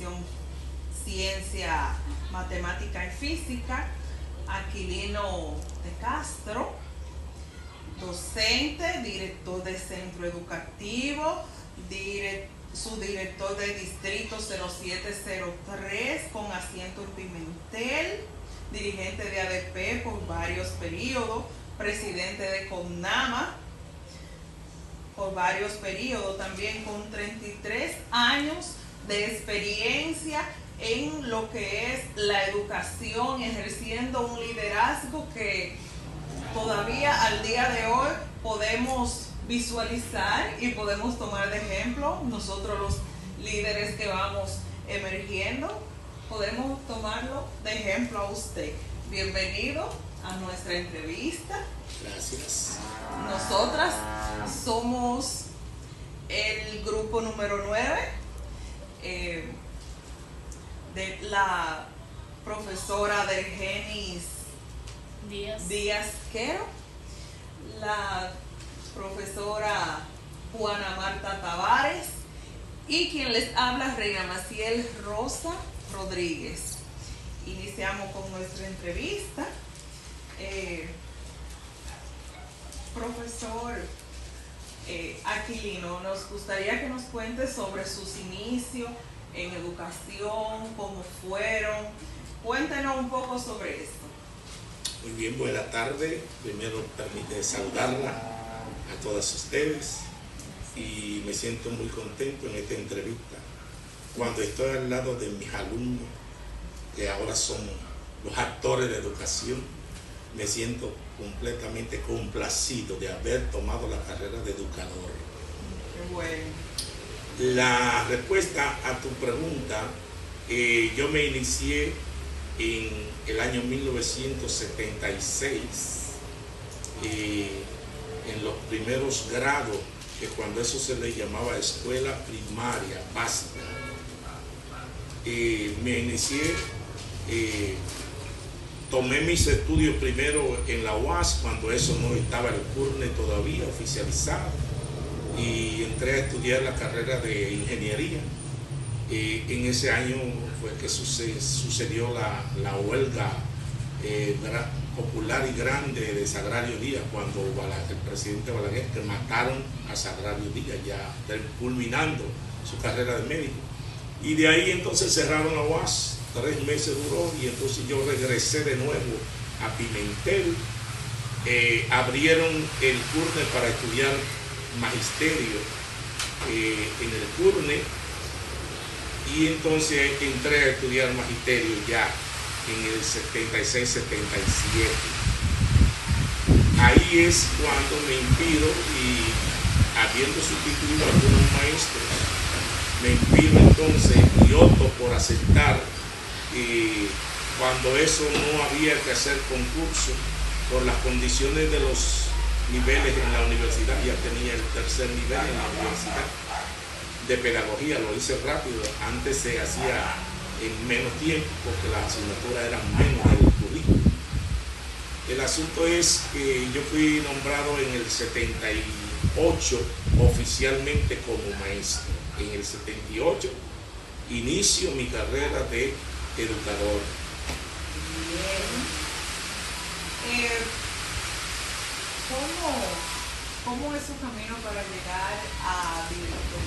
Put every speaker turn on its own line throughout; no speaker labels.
promoción Ciencia, Matemática y Física, Aquilino de Castro, docente, director de centro educativo, subdirector de distrito 0703 con asiento en Pimentel, dirigente de ADP por varios periodos, presidente de CONAMA por varios periodos, también con 33 años de experiencia en lo que es la educación, ejerciendo un liderazgo que todavía al día de hoy podemos visualizar y podemos tomar de ejemplo. Nosotros los líderes que vamos emergiendo, podemos tomarlo de ejemplo a usted. Bienvenido a nuestra entrevista.
Gracias.
Nosotras somos el grupo número 9 de la profesora Dergenis Díaz Quero, la profesora Juana Marta Tavares y quien les habla, Reina Maciel Rosa Rodríguez. Iniciamos con nuestra entrevista. Profesor Aquilino, nos gustaría que nos cuente sobre sus inicios en educación, cómo fueron. Cuéntenos un poco sobre esto.
Muy bien, buena tarde. Primero permite saludarla a todas ustedes y me siento muy contento en esta entrevista cuando estoy al lado de mis alumnos que ahora son los actores de educación. Me siento completamente complacido de haber tomado la carrera de educador.
Qué bueno.
La respuesta a tu pregunta, yo me inicié en el año 1976 en los primeros grados, que cuando eso se le llamaba escuela primaria básica. Me inicié, tomé mis estudios primero en la UAS, cuando eso no estaba el CURNE todavía oficializado, y entré a estudiar la carrera de ingeniería. En ese año fue que sucedió la huelga popular y grande de Sagrario Díaz, cuando el presidente Balaguer, que mataron a Sagrario Díaz, ya culminando su carrera de médico. Y de ahí entonces cerraron la UAS, 3 meses duró, y entonces yo regresé de nuevo a Pimentel. Abrieron el CURNE para estudiar magisterio en el CURNE, y entonces entré a estudiar magisterio ya en el 76-77. Ahí es cuando me inspiro, y habiendo sustituido a algunos maestros, me inspiro entonces y opto por aceptar, cuando eso no había que hacer concurso por las condiciones de los niveles en la universidad. Ya tenía el tercer nivel en la universidad de pedagogía, lo hice rápido. Antes se hacía en menos tiempo porque las asignaturas eran menos del currículo. El asunto es que yo fui nombrado en el 78 oficialmente como maestro. En el 78 inicio mi carrera de educador.
Bien. ¿Cómo es su camino para llegar a director,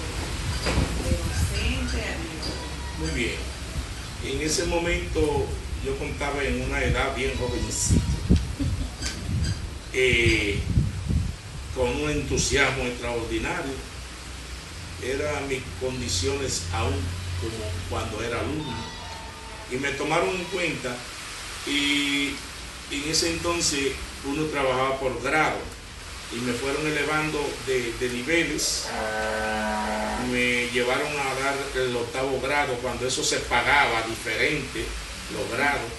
de docente a director?
Muy bien. En ese momento yo contaba en una edad bien jovencita, con un entusiasmo extraordinario. Eran mis condiciones aún como cuando era alumno, y me tomaron en cuenta, y en ese entonces uno trabajaba por grado, y me fueron elevando de niveles. Me llevaron a dar el 8º grado, cuando eso se pagaba diferente, los grados.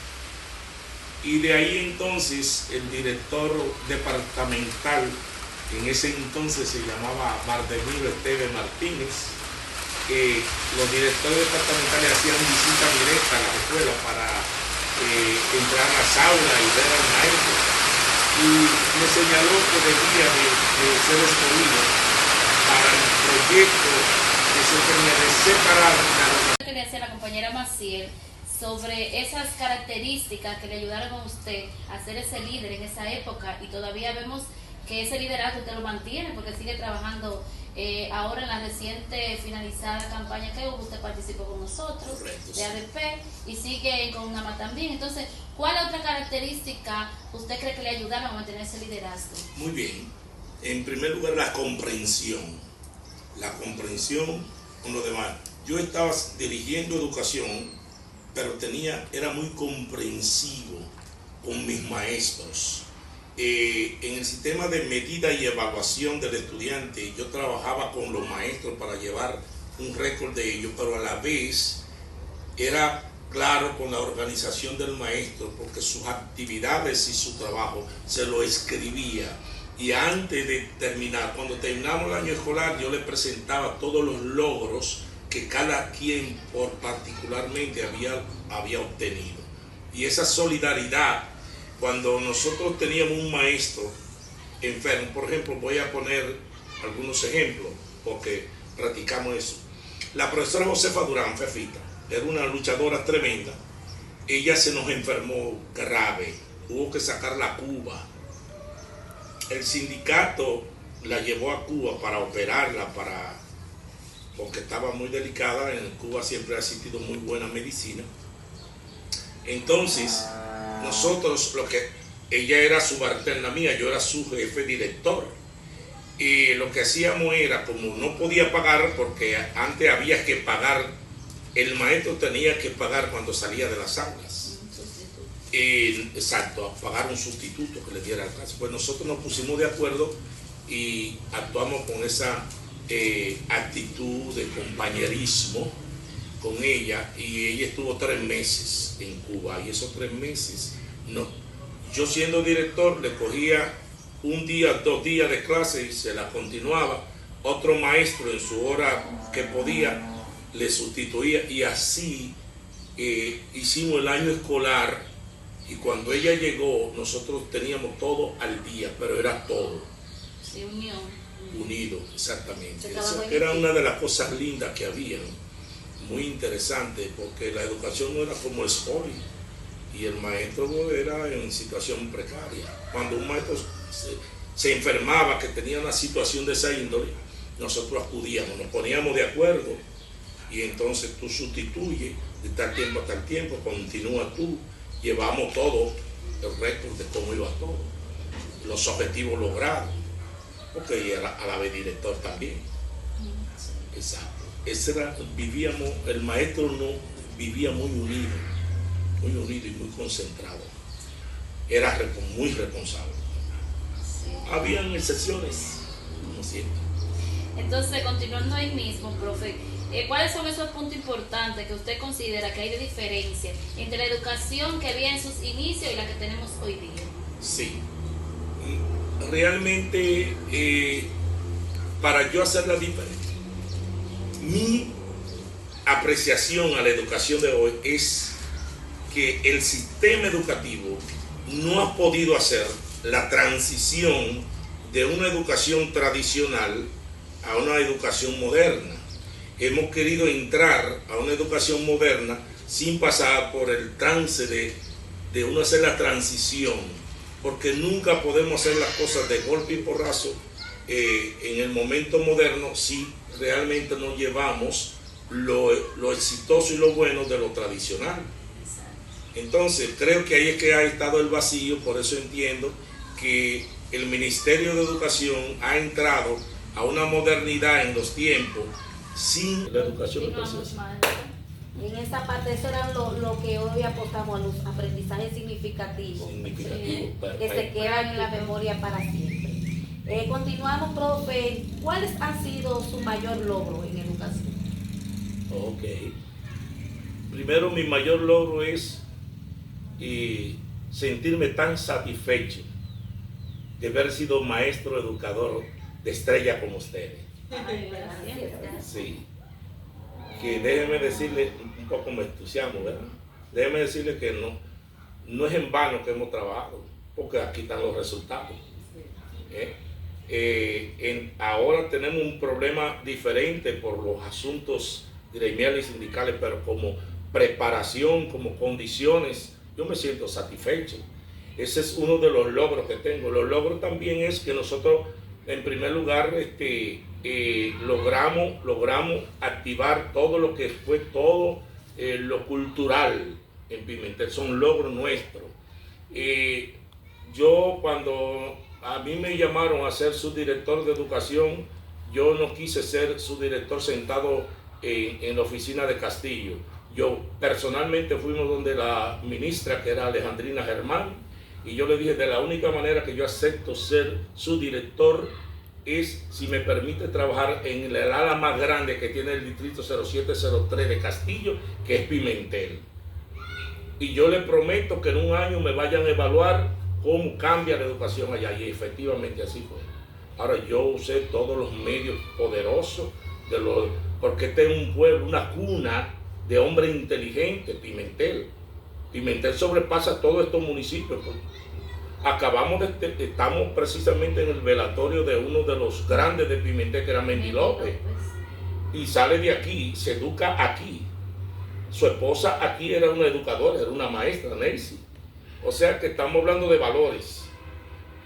Y de ahí entonces el director departamental, en ese entonces se llamaba Mardemiro Esteve Martínez, los directores departamentales hacían visitas directas a la escuela para entrar a las aulas y ver al maestro, y me señaló que debía de ser escogido para el proyecto que se tenía de separar la
le hacía la compañera Maciel sobre esas características que le ayudaron a usted a ser ese líder en esa época, y todavía vemos que ese liderazgo usted lo mantiene porque sigue trabajando. Ahora en la reciente finalizada campaña que hubo, usted participó con nosotros. Correcto, de ADP, y sigue con UNAMA también. Entonces, ¿cuál otra característica usted cree que le ayudaron a mantener ese liderazgo?
Muy bien. En primer lugar, la comprensión con los demás. Yo estaba dirigiendo educación, pero era muy comprensivo con mis maestros. En el sistema de medida y evaluación del estudiante, yo trabajaba con los maestros para llevar un récord de ellos, pero a la vez era claro con la organización del maestro, porque sus actividades y su trabajo se lo escribía. Y antes de terminar, cuando terminamos el año escolar, yo le presentaba todos los logros que cada quien por particularmente había obtenido. Y esa solidaridad, cuando nosotros teníamos un maestro enfermo, por ejemplo, voy a poner algunos ejemplos, porque practicamos eso. La profesora Josefa Durán, Fefita, era una luchadora tremenda. Ella se nos enfermó grave, hubo que sacarla a Cuba. El sindicato la llevó a Cuba para operarla, porque estaba muy delicada. En Cuba siempre ha existido muy buena medicina. Entonces, nosotros, ella era subalterna mía, yo era su jefe director. Y lo que hacíamos era, como no podía pagar, porque antes había que pagar, el maestro tenía que pagar cuando salía de las aulas. Exacto, a pagar un sustituto que le diera la clase. Pues nosotros nos pusimos de acuerdo y actuamos con esa actitud de compañerismo con ella, y ella estuvo 3 meses en Cuba, y esos 3 meses, yo siendo director le cogía 1 día, 2 días de clase y se la continuaba, otro maestro en su hora que podía le sustituía, y así hicimos el año escolar. Y cuando ella llegó, nosotros teníamos todo al día, pero era todo.
Sí, unión.
Unido, exactamente. Esa era una de las cosas lindas que había, muy interesante, porque la educación no era como es hoy, y el maestro era en situación precaria. Cuando un maestro se enfermaba, que tenía una situación de esa índole, nosotros acudíamos, nos poníamos de acuerdo, y entonces tú sustituyes de tal tiempo a tal tiempo, continúa tú. Llevamos todo el récord de cómo iba todo, los objetivos logrados, porque era a la vez director también. Exacto. El maestro vivía muy unido y muy concentrado. Era muy responsable. Habían excepciones, como siempre.
Entonces, continuando ahí mismo, profe, ¿cuáles son esos puntos importantes que usted considera que hay de diferencia entre la educación que había en sus inicios y la que tenemos hoy día?
Sí, realmente para yo hacerla diferente, mi apreciación a la educación de hoy es que el sistema educativo no ha podido hacer la transición de una educación tradicional a una educación moderna. Hemos querido entrar a una educación moderna sin pasar por el trance de uno hacer la transición, porque nunca podemos hacer las cosas de golpe y porrazo en el momento moderno si realmente no llevamos lo exitoso y lo bueno de lo tradicional. Entonces creo que ahí es que ha estado el vacío. Por eso entiendo que el Ministerio de Educación ha entrado a una modernidad en los tiempos sin la educación de preciosa.
En esa parte, eso era lo que hoy apostamos a los aprendizajes significativos, que se quedan en la memoria para siempre. Continuamos, profe. ¿Cuál ha sido su mayor logro en educación?
Ok. Primero, mi mayor logro es sentirme tan satisfecho de haber sido maestro educador de estrella como ustedes.
Ay, gracias.
Sí. Que déjeme decirle, un poco me entusiasmo, ¿verdad? Déjeme decirle que no es en vano que hemos trabajado, porque aquí están los resultados. Ahora tenemos un problema diferente por los asuntos gremiales y sindicales, pero como preparación, como condiciones, yo me siento satisfecho. Ese es uno de los logros que tengo. Los logros también es que nosotros, en primer lugar, logramos activar todo lo que fue todo lo cultural en Pimentel. Son logros nuestros. Yo cuando a mí me llamaron a ser subdirector de educación, yo no quise ser subdirector sentado en la oficina de Castillo. Yo personalmente fuimos donde la ministra, que era Alejandrina Germán, y yo le dije, de la única manera que yo acepto ser subdirector es si me permite trabajar en el ala más grande que tiene el distrito 0703 de Castillo, que es Pimentel. Y yo le prometo que en un año me vayan a evaluar cómo cambia la educación allá, y efectivamente así fue. Ahora yo usé todos los medios poderosos, porque este es un pueblo, una cuna de hombres inteligentes, Pimentel. Pimentel sobrepasa todos estos municipios. Estamos precisamente en el velatorio de uno de los grandes de Pimentel, que era Mendy López, y sale de aquí, se educa aquí. Su esposa aquí era una educadora, era una maestra, Nancy. O sea que estamos hablando de valores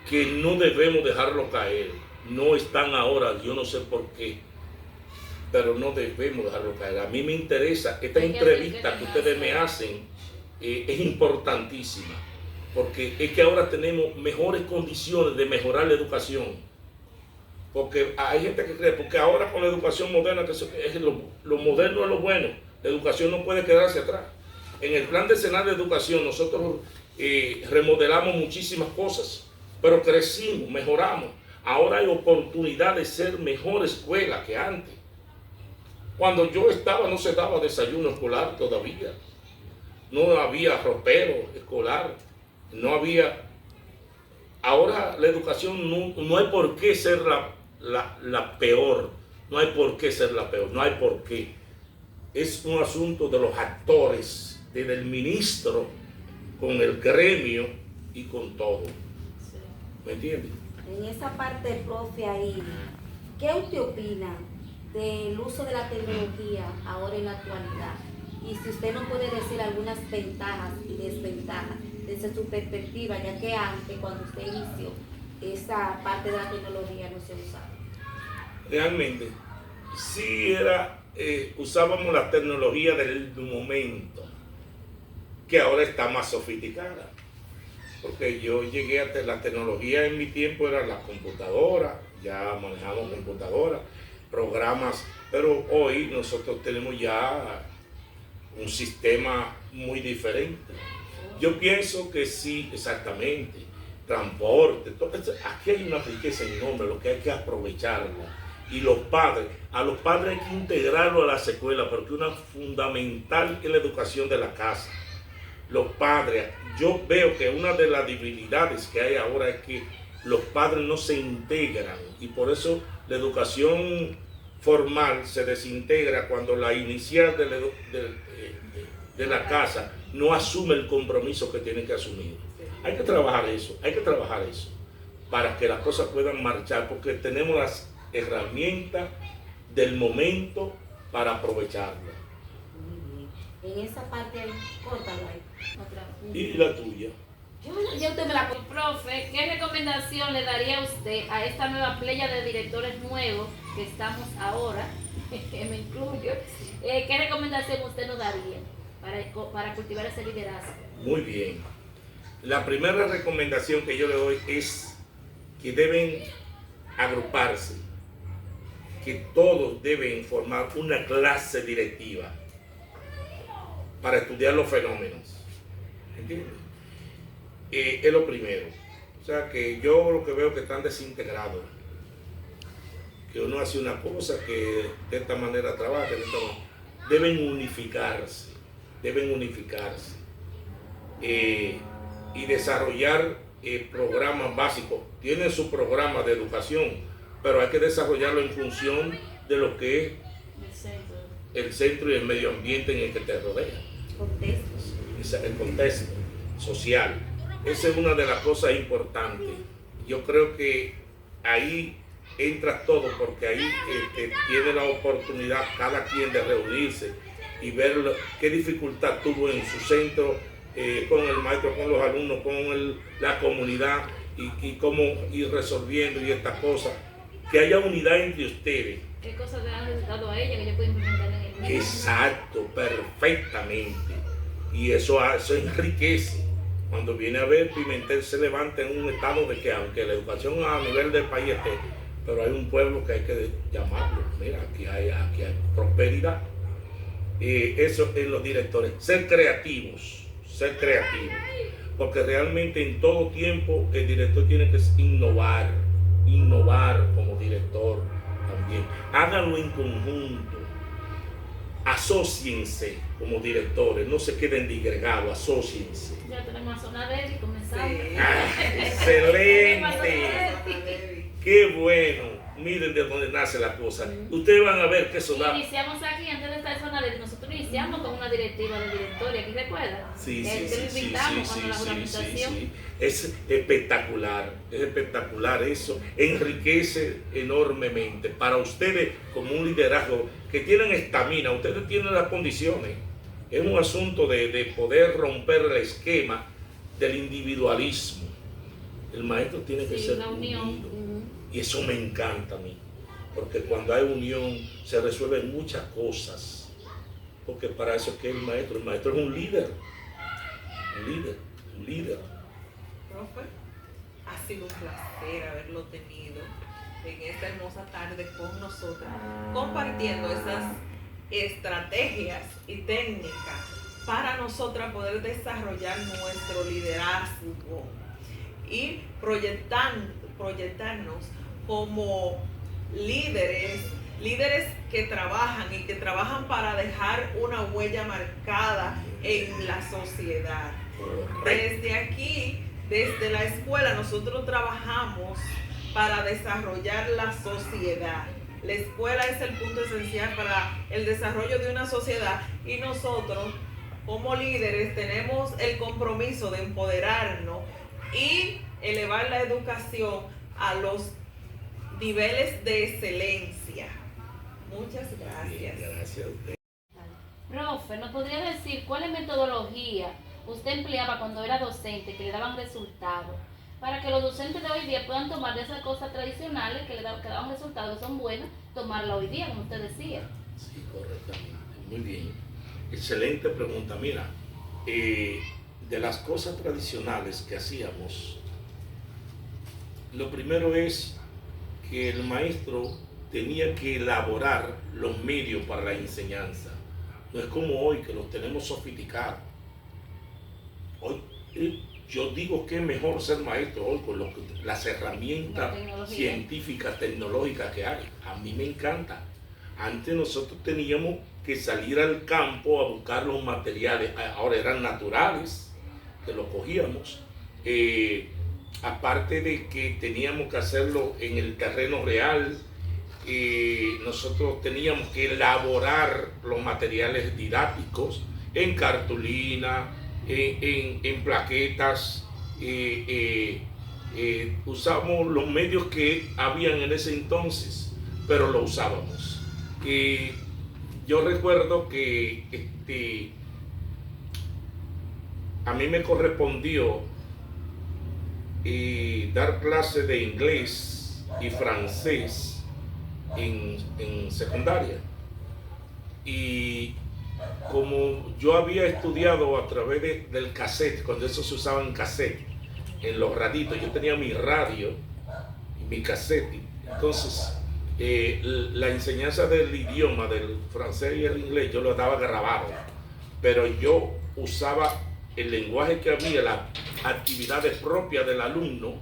que no debemos dejarlo caer. No están ahora, yo no sé por qué, pero no debemos dejarlo caer. A mí me interesa, esta entrevista que ustedes me hacen es importantísima, porque es que ahora tenemos mejores condiciones de mejorar la educación. Porque hay gente que cree, porque ahora con la educación moderna, que es lo moderno es lo bueno, la educación no puede quedarse atrás. En el plan decenal de educación nosotros remodelamos muchísimas cosas, pero crecimos, mejoramos. Ahora hay oportunidad de ser mejor escuela que antes. Cuando yo estaba no se daba desayuno escolar todavía. No había ropero escolar. No había... Ahora la educación no hay por qué ser la peor. No hay por qué ser la peor. No hay por qué. Es un asunto de los actores, desde el ministro, con el gremio y con todo. ¿Me entiendes?
En esa parte, profe, ahí, ¿qué usted opina del uso de la tecnología ahora en la actualidad? Y si usted nos puede decir algunas ventajas y desventajas desde su perspectiva, ya que antes, cuando usted inició, esa parte de la tecnología no se usaba.
Realmente, sí usábamos la tecnología del momento, que ahora está más sofisticada. Porque yo llegué a la tecnología en mi tiempo, eran las computadoras, ya manejamos computadoras, programas, pero hoy nosotros tenemos ya un sistema muy diferente. Yo pienso que sí, exactamente, transporte, aquí hay una riqueza enorme, lo que hay que aprovecharlo. Y a los padres hay que integrarlo a las escuelas, porque una fundamental es la educación de la casa. Los padres, yo veo que una de las debilidades que hay ahora es que los padres no se integran, y por eso la educación formal se desintegra cuando la inicial de la casa no asume el compromiso que tiene que asumir. Hay que trabajar eso para que las cosas puedan marchar, porque tenemos las herramientas del momento para aprovecharlas.
En esa parte, córtalo ahí.
¿Y la tuya?
Yo usted me la...
Profe, ¿qué recomendación le daría usted a esta nueva playa de directores nuevos que estamos ahora, que me incluyo? ¿Qué recomendación usted nos daría para cultivar ese liderazgo?
Muy bien. La primera recomendación que yo le doy es que deben agruparse, que todos deben formar una clase directiva para estudiar los fenómenos. ¿Entiendes? Es lo primero. O sea que yo lo que veo que están desintegrados. Que uno hace una cosa que de esta manera trabaja, deben unificarse. Y desarrollar programas básicos. Tienen su programa de educación, pero hay que desarrollarlo en función de lo que es el centro y el medio ambiente en el que te rodea. El contexto social. Esa es una de las cosas importantes. Yo creo que ahí entra todo, porque ahí tiene la oportunidad cada quien de reunirse y ver qué dificultad tuvo en su centro, con el maestro, con los alumnos, con la comunidad, y cómo ir resolviendo y estas cosas. Que haya unidad entre ustedes.
¿Qué cosas le han resultado a ella que yo puedo implementar en el mismo?
Exacto, perfectamente. Y eso enriquece. Cuando viene a ver, Pimentel se levanta en un estado de que, aunque la educación a nivel del país esté, pero hay un pueblo que hay que llamarlo. Mira, aquí hay prosperidad. Eso en los directores. Ser creativos. Porque realmente en todo tiempo el director tiene que innovar como director también. Háganlo en conjunto. Asóciense como directores, no se queden disgregados, asóciense.
Ya tenemos a Zona Débil y comenzamos.
Sí.
Excelente. Qué bueno. Miren de dónde nace la cosa. Ustedes van a ver que eso da.
Iniciamos aquí, antes de estar en Zona Débil, nosotros iniciamos con una directiva de directoria, ¿aquí recuerdan?
Sí. Es espectacular eso. Enriquece enormemente. Para ustedes, como un liderazgo que tienen estamina, ustedes tienen las condiciones. Es un asunto de poder romper el esquema del individualismo. El maestro tiene que ser unido. Y eso me encanta a mí, porque cuando hay unión se resuelven muchas cosas, porque para eso es que el maestro es un líder.
Profe, ha sido un placer haberlo tenido en esta hermosa tarde con nosotros, compartiendo esas estrategias y técnicas para nosotras poder desarrollar nuestro liderazgo y proyectarnos como líderes que trabajan para dejar una huella marcada en la sociedad. Desde aquí, desde la escuela, nosotros trabajamos para desarrollar la sociedad. La escuela es el punto esencial para el desarrollo de una sociedad, y nosotros como líderes tenemos el compromiso de empoderarnos y elevar la educación a los niveles de excelencia. Muchas gracias.
Gracias a usted.
Profe, ¿nos podría decir cuál metodología usted empleaba cuando era docente que le daban resultados? Para que los docentes de hoy día puedan tomar de esas cosas tradicionales que daban resultados, que son buenas, tomarla hoy día, como usted decía.
Sí, correctamente. Muy bien. Excelente pregunta. Mira, de las cosas tradicionales que hacíamos, lo primero es que el maestro tenía que elaborar los medios para la enseñanza. No es como hoy que los tenemos sofisticados. Hoy yo digo que es mejor ser maestro hoy con las herramientas científicas, tecnológicas que hay. A mí me encanta. Antes nosotros teníamos que salir al campo a buscar los materiales. Ahora eran naturales, que los cogíamos. Aparte de que teníamos que hacerlo en el terreno real, nosotros teníamos que elaborar los materiales didácticos en cartulina, en plaquetas. Usamos los medios que habían en ese entonces, pero lo usábamos. Yo recuerdo que a mí me correspondió dar clases de inglés y francés en secundaria, y como yo había estudiado a través del cassette, cuando eso se usaba en cassette, en los raditos, yo tenía mi radio y mi cassette. Entonces la enseñanza del idioma del francés y el inglés yo lo daba grabado, pero yo usaba el lenguaje que había, las actividades propias del alumno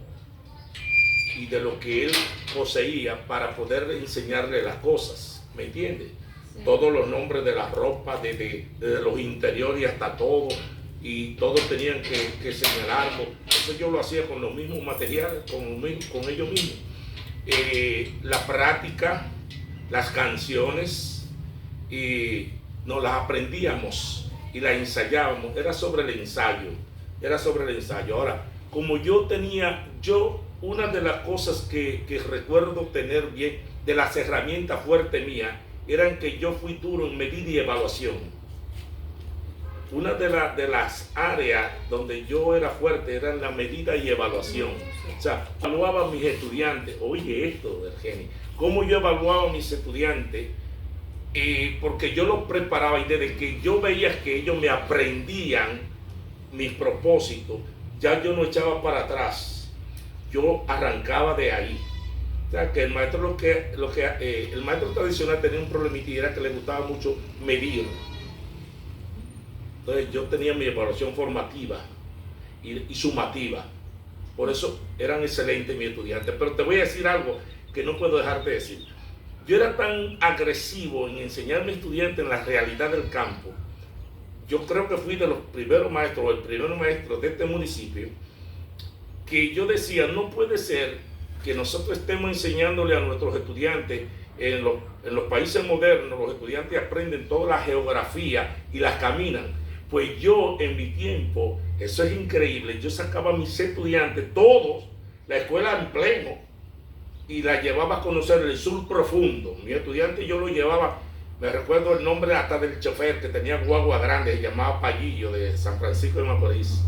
y de lo que él poseía para poder enseñarle las cosas, ¿me entiendes? Sí. Todos los nombres de las ropas, desde los interiores hasta todo, y todos tenían que señalarlo. Eso yo lo hacía con los mismos materiales, con ellos mismos. La práctica, las canciones, y nos las aprendíamos y la ensayábamos. Era sobre el ensayo. Ahora, como yo una de las cosas que recuerdo tener bien, de las herramientas fuertes mías, eran que yo fui duro en medida y evaluación. Una de las áreas donde yo era fuerte era en la medida y evaluación. O sea, evaluaba a mis estudiantes. Oye esto, Virginia, cómo yo evaluaba a mis estudiantes, porque yo los preparaba y desde que yo veía que ellos me aprendían mis propósitos, ya yo no echaba para atrás, yo arrancaba de ahí. O sea, que el maestro el maestro tradicional tenía un problemita y era que le gustaba mucho medir. Entonces yo tenía mi evaluación formativa y sumativa. Por eso eran excelentes mis estudiantes. Pero te voy a decir algo que no puedo dejar de decir. Yo era tan agresivo en enseñar a mis estudiantes en la realidad del campo. Yo creo que fui de los primeros maestros, o el primer maestro de este municipio, que yo decía, no puede ser que nosotros estemos enseñándole a nuestros estudiantes, en los países modernos, los estudiantes aprenden toda la geografía y las caminan. Pues yo, en mi tiempo, eso es increíble, yo sacaba a mis estudiantes, todos, la escuela en pleno, y la llevaba a conocer el sur profundo. Mi estudiante yo lo llevaba, me recuerdo el nombre hasta del chofer que tenía guagua grande, se llamaba Pallillo, de San Francisco de Macorís.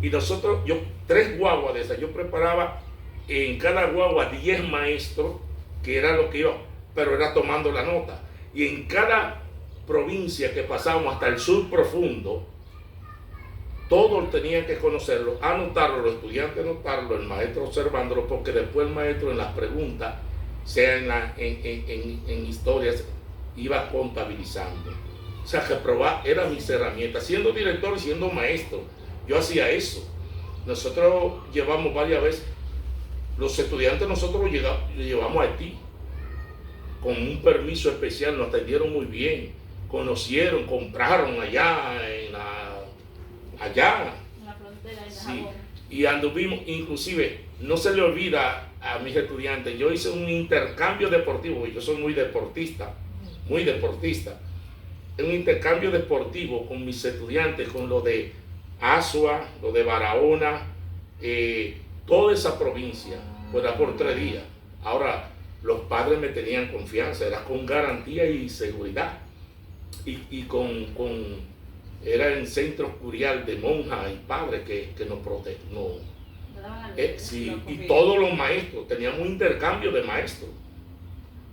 Y nosotros, 3 guaguas de esas, yo preparaba en cada guagua 10 maestros, que era lo que iba, pero era tomando la nota. Y en cada provincia que pasábamos hasta el sur profundo, todos tenían que conocerlo, anotarlo, los estudiantes anotarlo, el maestro observándolo, porque después el maestro en las preguntas, sea en historias, iba contabilizando. O sea, reprobar eran mis herramientas. Siendo director y siendo maestro, yo hacía eso. Nosotros llevamos varias veces, los estudiantes nosotros los llevamos a Haití, con un permiso especial, nos atendieron muy bien, conocieron, compraron allá en la
frontera,
sí, y anduvimos, inclusive, no se le olvida a mis estudiantes, yo hice un intercambio deportivo, yo soy muy deportista, un intercambio deportivo con mis estudiantes, con lo de Azua, lo de Barahona, toda esa provincia, pues era por 3 días. Ahora, los padres me tenían confianza, era con garantía y seguridad, y era en centro curial de monjas y padres que nos protegían. Sí, y todos los maestros, teníamos un intercambio de maestros.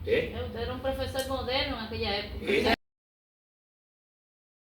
Usted era un profesor moderno en aquella época.